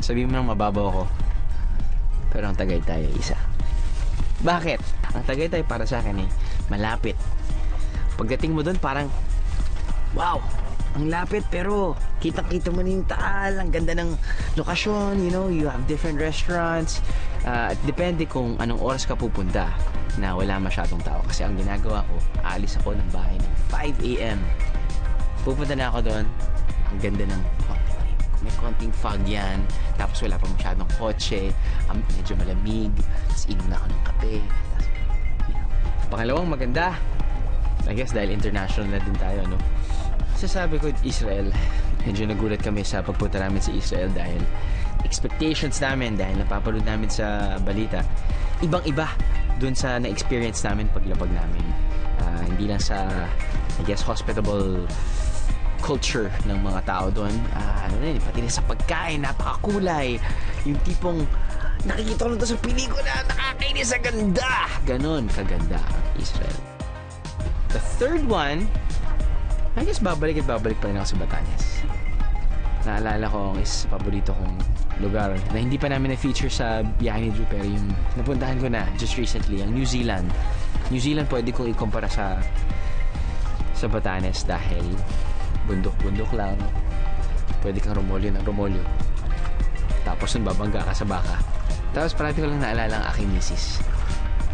Sabihin mo nang mababaw ako. Pero ang Tagaytay ay isa. Bakit? Ang Tagaytay para sa akin malapit. Pagdating mo doon parang, wow, ang lapit pero kitang-kita mo na yung Taal. Ang ganda ng lokasyon, you have different restaurants. Depende kung anong oras ka pupunta na wala masyadong tao. Kasi ang ginagawa ko, aalis ako ng bahay ng 5 a.m. Pupunta na ako doon. Ang ganda ng may konting fog yan. Tapos wala pa masyadong kotse. Medyo malamig. Tapos inom na ako ng kape. Tapos, Pangalawang maganda, I guess dahil international na din tayo, sasabi ko, Israel. Medyo nagulat kami sa pagpunta namin sa Israel dahil expectations namin, dahil napapanood namin sa balita, ibang-iba dun sa na-experience namin paglapag namin. Hindi lang sa, I guess, hospitable culture ng mga tao doon. Pati na sa pagkain, napakakulay. Yung tipong nakikita ko lang to sa pelikula, nakakainis sa ganda. Ganon kaganda ang Israel. The third one, I guess babalik pa rin ako sa Batanes. Naalala ko ang paborito kong lugar na hindi pa namin na-feature sa biyahe ni Drew, pero yung napuntahan ko na just recently, ang New Zealand. New Zealand pwede kong ikumpara sa Batanes dahil bundok-bundok lang. Pwede kang rumolyo ng rumolyo. Tapos nun babangga ka sa baka. Tapos parati ko lang naalala ang aking misis.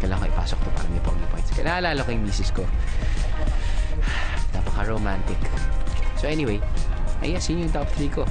Kailangan ko ipasok to para may pogi points. Kaya naalala ko yung misis ko. Napaka-romantic. So anyway, I guess yun yung top 3 ko.